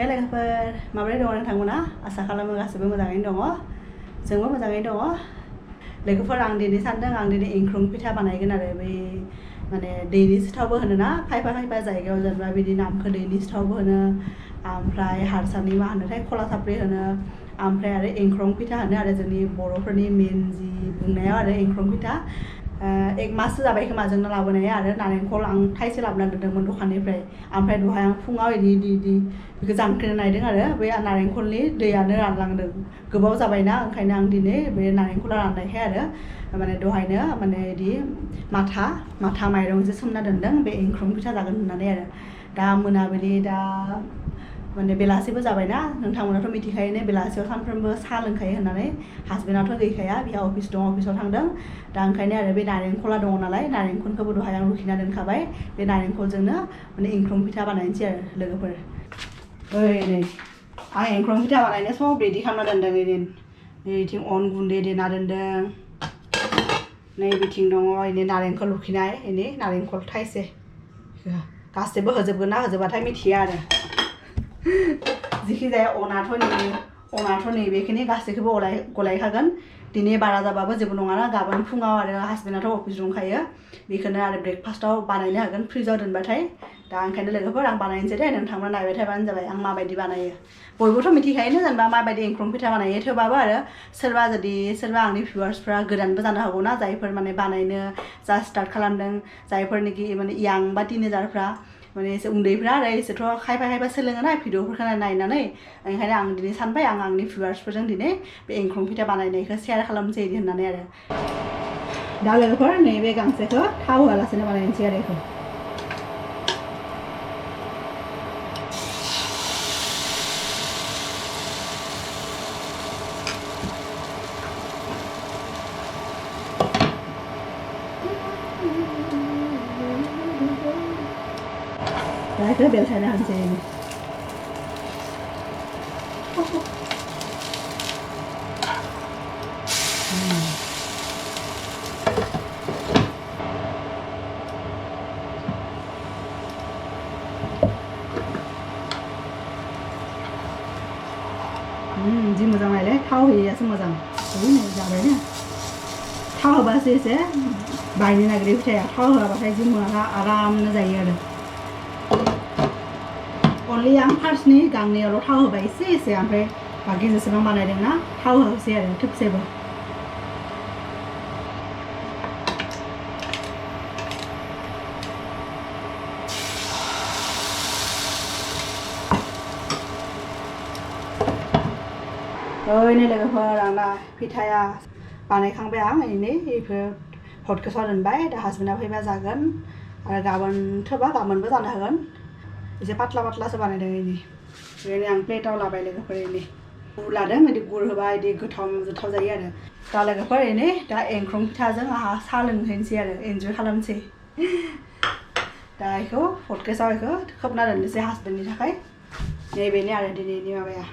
Hey logoफोर माबोरै दङ नोंथांमोना आसा खालामो गासैबो मोजाङैनो दङ जोंबो मोजाङैनो दङ लोगोफोर आं दिनै सानदों आं दिनै एंख्रं फिथा बानायगोन आरो बै माने दैनि सिथावबो होनो ना खायफा जायगायाव जेनेबा बिदि नामखौ दैनि सिथावबो होनो ओमफ्राय हारसानि मा होनोथाय खलासापरि होनो ओमफ्राय आरो एंख्रं फिथा होनो आरो जोंनि बर'फोरनि मेन जि बुंनायाव आरो एंख्रं फिथा एक माससो जाबाय खोमा जोंना लाबोनाया आरो नारेंखल आं थाइसे लाबोना दोनदोंमोन दखाननिफ्राय ओमफ्राय दहाय आं फुङाव इदि बेखौ जांख्रिना नायदों आरो बे नारेंखलनि दैयानो रानलांदों गोबाव जाबायना ओंखायनो आं दिनै बे नारेंखला राननायखाय आरो माने दहायनो माने इदि माथा माइरंजों सोमना दोनदों बे एंख्रं फिथा जागोन होननानै आरो दा मोनाबिलि दा माने बेलासिबो जाबायना नोंथांमोनाथ' मिथिखायोनो बेलासियाव सानफ्रोमबो साहा लोंखायो होननानै हासबेन्डआथ' गैखाया बिहा अफिस दं अफिसाव थांदों दा ओंखायनो आरो बे नारेंखला दङ नालाय नारेंखलखौबो दहाय आं रुखिना दोनखाबाय बे नारेंखलजोंनो माने एंख्रं फिथा बानायनोसै आरो लोगोफोर ओइ नै आं एंख्रं फिथा बानायनो सब रेडि खालामना दोनदों नैथिं अन गुन्दै देना दोनदों नै बिथिं दङ इनि नारेंखल रुखिनाय इनि नारेंखल थाइसे गासैबो होजोबगोन ना होजोबाथाय मिथिया आरो जिखि जाया अनाथ' नैबेखिनि गासैखौबो गलायखागोन दिनै बारा जाबाबो जेबो नङाना गाबोन फुङाव आरो हासबेन्डआथ' अफिस दंखायो बेखौनो आरो ब्रेकफास्टआव बानायनो हागोन फ्रिजाव दोनबाथाय दा ओंखायनो लोगोफोर आं बानायनोसै दे नोंथांमोना नायबाय थाबानो जाबाय आं माबायदि बानायो बयबोथ' मिथिखायोनो जेनेबा माबायदि एंख्रं फिथा बानायो थेवबाबो आरो सोरबा आंनि भिउवार्सफ्रा गोदानबो जानो हागौ ना जायफोर माने बानायनो जा स्टार्ट खालामदों जायफोरनिखि माने यां बा टिनेजारफ्रा माने एसे उन्दैफ्रा आरो एसेथ' खायफा सोलोङोना भिडिअफोरखौ नायनानै ओंखायनो आं दिनै सानबाय आं आंनि भिउवार्सफोरजों दिनै बे एंख्रं फिथा बानायनायखौ शेयार खालामनोसै इदि होननानै आरो दा लोगोफोर नैबे गांसेखौ थाव होआलासेनो बानायनोसै आरो बेखौ दा बेखौ बेलथायना होनोसै जि मोजां नायलाय थाव होयैयासो मोजां जाबायनो थाव होबासो एसे बायनो नागिरो फिथाया थाव होआबाथाय जि मोजां आरामनो जायो आरो अनलि आं फार्स्टनि गांनैयावल' थाव होबाय एसे ओमफ्राय बाखि जेसेबां बानायदोंना थाव होसै आरो थोबसेबो नै लोगोफोर आंना फिथाया बानायखांबाय आं बेफोर हटकेसाव दोनबाय दा हासबेन्डआ फैबा जागोन आरो गाबोन थोबा गाबोनबो जानो हागोन एसे पातलासो बानायदों ओरैनो आं प्लेटाव लाबाय लोगोफोर गुर लादों बिदि गुर होबा बिदि गोथाव जायो आरो दा लोगोफोर दा एंख्रं फिथाजों आंहा साहा लोंहैनोसै आरो एन्जय खालामनोसै दा बेखौ हटकेसाव बेखौ खोबना दोननोसै हासबेन्डनि थाखाय नैबेनो आरो दिनैनि माबाया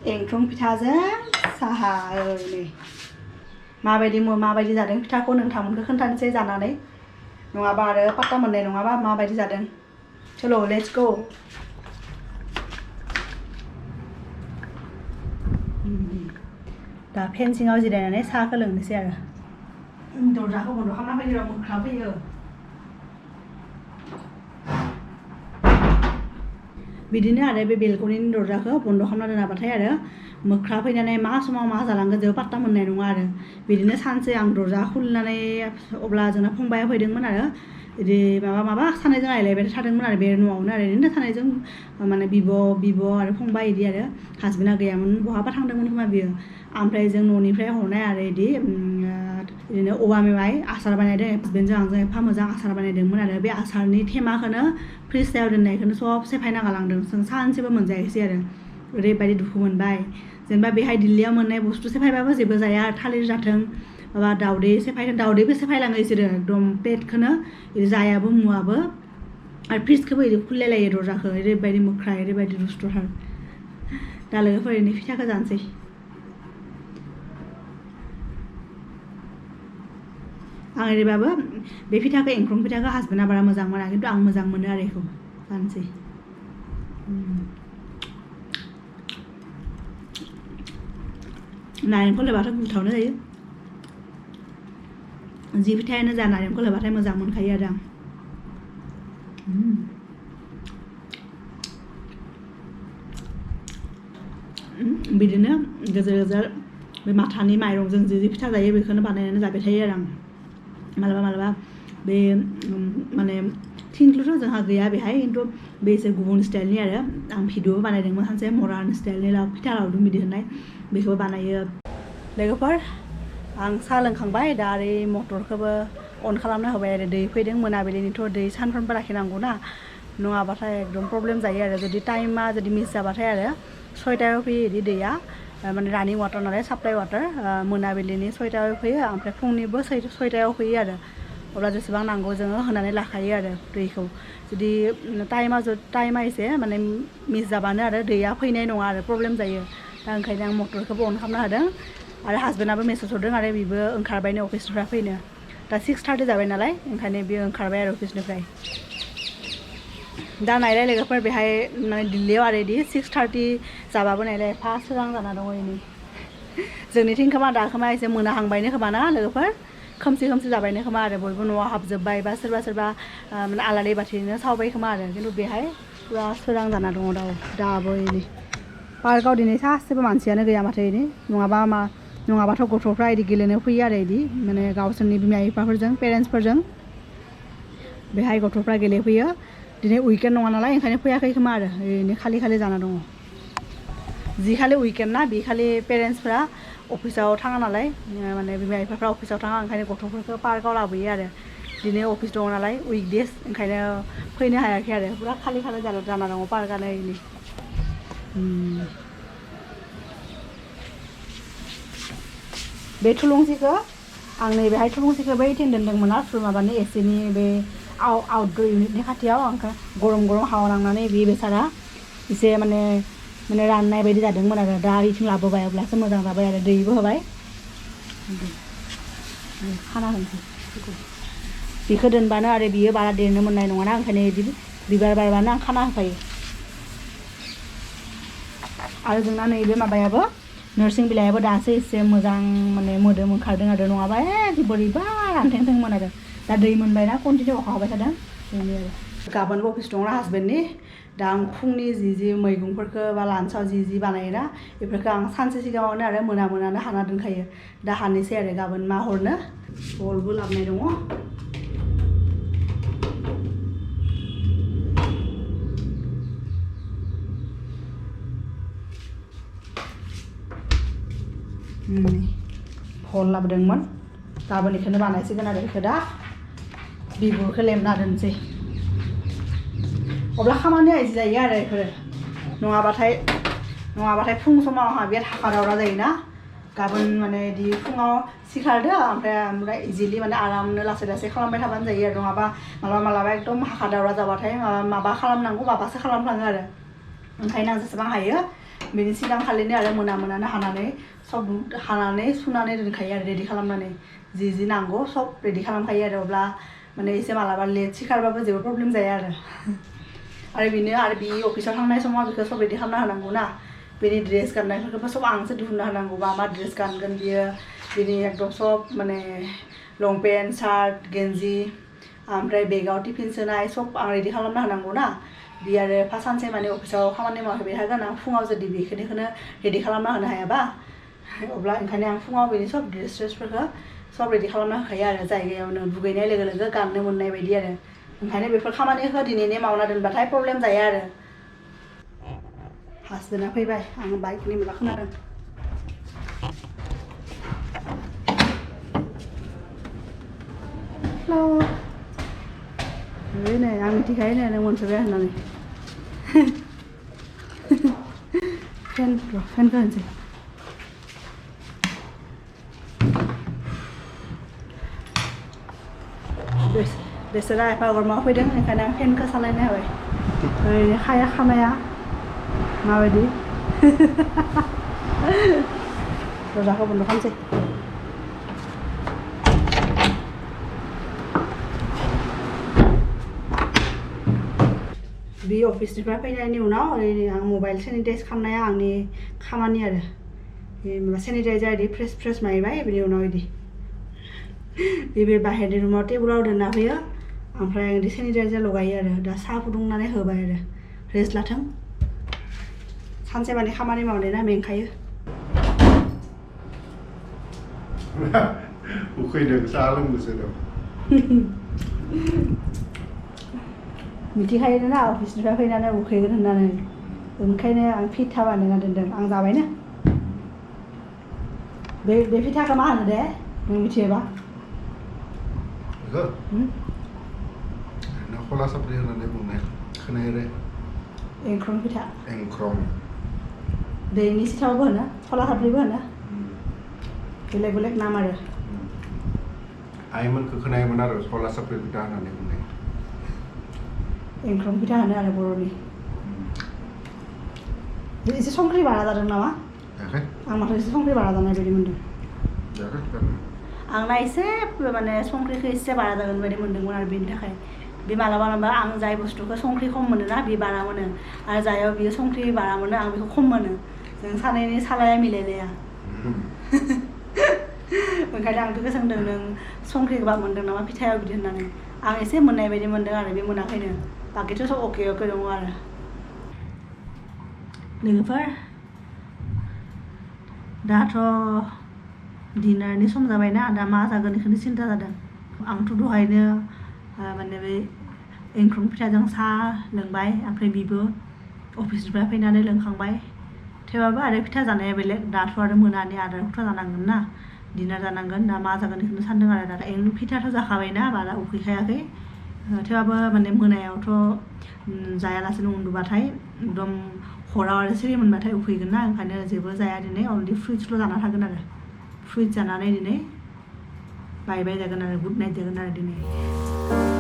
एंख्रं फिथाजों साहा नै माबायदि जादों फिथाखौ नोंथांमोनखौ खोन्थानोसै जानानै नङाबा आरो पात्ता मोननाय नङाबा माबायदि जादों चलो लेट्स गो दा फेन सिङाव जिरायनानै साहाखौ लोंनोसै आरो दरजाखौ बन्द' खालामना फैयो मोख्रा फैयो बिदिनो आरो बे बेलकनिनि दरजाखौ बन्द' खालामना दोनाबाथाय आरो मोख्रा फैनानै मा समाव मा जालांगोन जेबो पात्ता मोननाय नङा आरो बिदिनो सानसे आं दरजा खुलिनानै अब्ला जोंना फंबाया फैदोंमोन आरो बिदि माबा सानैजों रायलायबाय थादोंमोन आरो बे न'आवनो आरो ओरैनो सानैजों माने बिब' आरो फंबाय बिदि आरो हासबेन्डआ गैयामोन बहाबा थांदोंमोन खोमा बियो ओमफ्राय जों न'निफ्राय हरनाय आरो बिदिनो औवा मेवाइ आसार बानायदों हासबेन्डजों आंजों एफा मोजां आसार बानायदोंमोन आरो बे आसारनि थेमाखौनो फ्रिजआव दोननायखौनो सब सेफायना गालांदों जों सानसेबो मोनजायाखैसै आरो ओरैबायदि दुखु मोनबाय जेनेबा बेहाय दिल्लीयाव मोननाय बुस्थु सेफायबाबो जेबो जाया थालिर जाथों माबा दाउदैबो सेफायलाङो बिसोरो एकदम प्लेटखौनो जायाबो मुवाबो आरो फ्रिजखौबो बिदि खुलिलायो दरजाखौ ओरैबायदि मोख्रा ओरैबायदि दुस्थ'थार दा लोगोफोर फिथाखौ जानोसै आं ओरैबाबो बे फिथाखौ एंख्रं फिथाखौ हासबेन्डआ बारा मोजां मोना खिन्थु आं मोजां मोनो आरो बेखौ जानोसै नारेंखल होबाथ' गोथावनो जायो जि फिथायानो जा नारेंखल होबाथाय मोजां मोनखायो आरो आं बिदिनो गेजेर गेजेर बे माथानि माइरंजों जि फिथा जायो बेखौनो बानायनानै जाबाय थायो आरो आं मालाबा मालाबा बे माने थिंख्लिथ' जोंहा गैया बेहाय खिन्थु बे एसे गुबुन स्टाइलनि आरो आं भिडिअ बानायदोंमोन सानसे मडार्न स्टाइलनि फिथा लावदुम बिदि होननाय बेखौबो बानायो लोगोफोर आं साहा लोंखांबाय दा आरो मटरखौबो अन खालामना होबाय आरो दै फैदों मोनाबिलिनिथ' दै सानफ्रोमबो लाखिनांगौ ना नङाबाथाय एकदम प्रब्लेम जायो आरो जुदि टाइमा जुदि मिस जाबाथाय आरो 6टायाव फैयो बिदि दैया माने रानिं वाटार नालाय साप्लाइ वाटार मोनाबिलिनि 6टायाव फैयो ओमफ्राय फुंनिबो 6टायाव फैयो आरो अब्ला जेसेबां नांगौ जोङो होनानै लाखायो आरो दैखौ जुदि टाइमा एसे माने मिस जाबानो आरो दैया फैनाय नङा आरो प्रब्लेम जायो दा ओंखायनो आं मटरखौबो अन खालामना होदों आरो हासबेन्डआबो मेसेज हरदों आरो बेबो ओंखारबायनो अफिसनिफ्राय फैनो दा 6:30 जाबाय नालाय ओंखायनो बेयो ओंखारबाय आरो अफिसनिफ्राय दा नायलाय लोगोफोर बेहाय माने दिल्लीयाव आरो बिदि 6:30 जाबाबो नायलाय एफा सोरां जाना दङ इनि जोंनिथिं खोमा दा खोमा एसे मोनाहांबायनो खोमा ना लोगोफोर खोमसि जाबायनो खोमा आरो बयबो न'आव हाबजोब्बाय बा सोरबा माने आलारि बाथिनो सावबाय खोमा आरो खिन्थु बेहाय पुरा सोरां जाना दङ दाबो इनि पार्कआव दिनै सासेबो मानसियानो गैया माथो इनि नङाबाथ' गथ'फ्रा इदि गेलेनो फैयो आरो इदि माने गावसोरनि बिमा बिफाफोरजों पेरेन्टसफोरजों बेहाय गथ'फ्रा गेलेफैयो दिनै उइकेन्ड नङा नालाय ओंखायनो फैयाखै खोमा आरो ओरैनो खालि जाना दङ जि खालि उइकेन्ड ना बे खालि पेरेन्टसफ्रा अफिसाव थाङा नालाय माने बिमा बिफाफ्रा अफिसाव थाङा ओंखायनो गथ'फोरखौ पार्कआव लाबोयो आरो दिनै अफिस दङ नालाय उइकडेज ओंखायनो फैनो हायाखै आरो पुरा खालि जाना दङ पार्कआनो इनि बे थुलुंसिखौ आं नैबेहाय थुलुंसिखौ बैथिं दोन्दोंमोन आरो माबानि एसिनि बे आउटडोर इउनिटनि खाथियाव आंखौ गरम हावा नांनानै बे बेसारा एसे माने राननाय बायदि जादोंमोन आरो दा इथिं लाबोबाय अब्लासो मोजां जाबाय आरो दैबो होबाय खाना होनोसै बेखौ दोनबानो आरो बियो बारा देरनो मोननाय नङाना ओंखायनो बिदि बिबार बारबानो आं खाना होखायो आरो जोंना नैबे माबायाबो नोरसिं बिलाइयाबो दासो एसे मोजां माने मोदोम ओंखारदों आरो नङाबा बोरैबा रानथेंथेंमोन आरो दा दै मोनबायना कन्टिनिउ अखा हाबाय थादों बेनो आरो गाबोनबो अफिस दङ हासबेन्डनि दा आं फुंनि जि मैगंफोरखौ बा लान्चआव जि बानायोना बेफोरखौ आं सानसे सिगाङावनो आरो मोनानो हाना दोनखायो दा हानोसै आरो गाबोन मा हरनो बलबो लाबोनाय दङ भल लाबोदोंमोन गाबोन बेखौनो बानायसिगोन आरो बेखौ दा बिगुरखौ लेमना दोनसै अब्ला खामानिया इजि जायो आरो बेफोरो नङाबाथाय फुं समाव आंहा बिराद हाखा दावरा जायोना गाबोन माने बिदि फुङाव सिखारदो ओमफ्राय इजिलि माने आरामनो लासै खालामबाय थाबानो जायो आरो नङाबा मालाबा एकदम हाखा दावरा जाबाथाय माबा खालामनांगौ माबासो खालामफ्लाङो आरो ओंखायनो आं जेसेबां हायो बेनि सिगांखालिनो आरो मोनानो हानानै सब हानानै सुनानै दोनखायो आरो रेडि खालामनानै जि नांगौ सब रेडि खालामखायो आरो अब्ला माने एसे मालाबा लेट सिखारबाबो जेबो प्रब्लेम जाया आरो बेनो आरो बे अफिसाव थांनाय समाव बेखौ सब रेडि खालामना होनांगौ ना बेनि ड्रेस गाननायफोरखौबो सब आंसो दिहुनना होनांगौ मा ड्रेस गानगोन बियो बिनि एकदम सब माने लंपेन्ट सार्ट गेन्जि ओमफ्राय बेगाव टिफिन सोनाय सब आं रेडि खालामना होनांगौ ना बे आरो सानसे माने अफिसाव खामानि मावाखै बेहागोन आं फुङाव जुदि बेखौनो रेडि खालामना होनो हायाबा अब्ला ओंखायनो आं फुङाव बेनि सब ड्रेसफोरखौ सब रेडि खालामना होखायो आरो जायगायावनो दुगैनाय लोगो गाननो मोननाय बायदि आरो ओंखायनो बेफोर खामानिखौ दिनैनो मावना दोनबाथाय प्रब्लेम जाया आरो हासबेन्डआ फैबाय आं बाइकनि माबा खोनादों हेल' नै आं मिथिखायो नै नों मोनफैबाय होननानै फेनखौ होनसै बेसोरा एफा गरमाव फैदों ओंखायनो आं फेनखौ सालायनो होबाय ओरैनो खानाया माबायदि दरजाखौ बन्द खालामसै बे अफिसनिफ्राय फैनायनि उनाव ओरैनो आं मबाइल सेनिटाइज खालामनाया आंनि खामानि आरो माबा सेनिटाइजार इदि फ्रेस मारिबाय बिनि उनाव इदि बे बाहेरनि रुमाव टेबुलाव दोनना फैयो ओमफ्राय आं इदि सेनिटाइजार लगायो आरो दा साहा फुदुंनानै होबाय आरो रेस्ट लाथों सानसे माने खामानि मावनाय ना मेंखायो उखैदों साहा लोंनोसो दं मिथिखायो ना अफिसनिफ्राय फैनानै उखैगोन होननानै ओंखायनो आं फिथा बानायना दोनदों आं जाबायना बे फिथाखौ मा होनो दे नों मिथियोबा बेखौ Xolasapori होननानै बुंनाय खोनायो रे एंख्रं फिथा Engkhrong दैनि सिथावबो होनो Xolasaporiबो होनो बेलेग नाम आरो आइमोनखौ खोनायोमोन आरो Xolasapori फिथा होननानै बुंनाय एंख्रं फिथा होनो आरो बर'नि एसे संख्रि बारा जादों नामा आं माथो एसे संख्रि बारा जानाय बायदि मोनदों आंना एसे माने संख्रिखौ एसे बारा जागोन बायदि मोनदोंमोन आरो बेनि थाखाय बे मालाबा आं जाय बुस्थुखौ संख्रि खम मोनो ना बे बारा मोनो आरो जायाव बियो संख्रि बारा मोनो आं बेखौ खम मोनो जों सानैनि सालाया मिलायलाया ओंखायनो आं बेखौ सोंदों नों संख्रि गोबाब मोनदों नामा फिथायाव बिदि होननानै आं एसे मोननाय बायदि मोनदों आरो बे मोनाखैनो बाखिथ' सब अके दङ आरो लोगोफोर दाथ' डिनारनि सम जाबायना दा मा जागोन बेखौनो सिन्था जादों आंथ' दहायनो माने बे एंख्रं फिथाजों साहा लोंबाय ओमफ्राय बिबो अफिसनिफ्राय फैनानै लोंखांबाय थेवबाबो आरो फिथा जानाया बेलेग दाथ' आरो मोनानि आदारखौथ' जानांगोन ना डिनार जानांगोन दा मा जागोन बेखौनो सानदों आरो दा फिथाथ' जाखाबायना बारा उखैखायाखै थेवबाबो माने मोनायावथ' जायालासेनो उन्दुबाथाय एकदम हराव आरो सिरि मोनबाथाय उखैगोन ना ओंखायनो जेबो जाया दिनै अलरेडि फ्रुइट्सल' जाना थागोन आरो फ्रुइट्स जानानै दिनै बाय जागोन आरो गुड नाइट जागोन आरो दिनै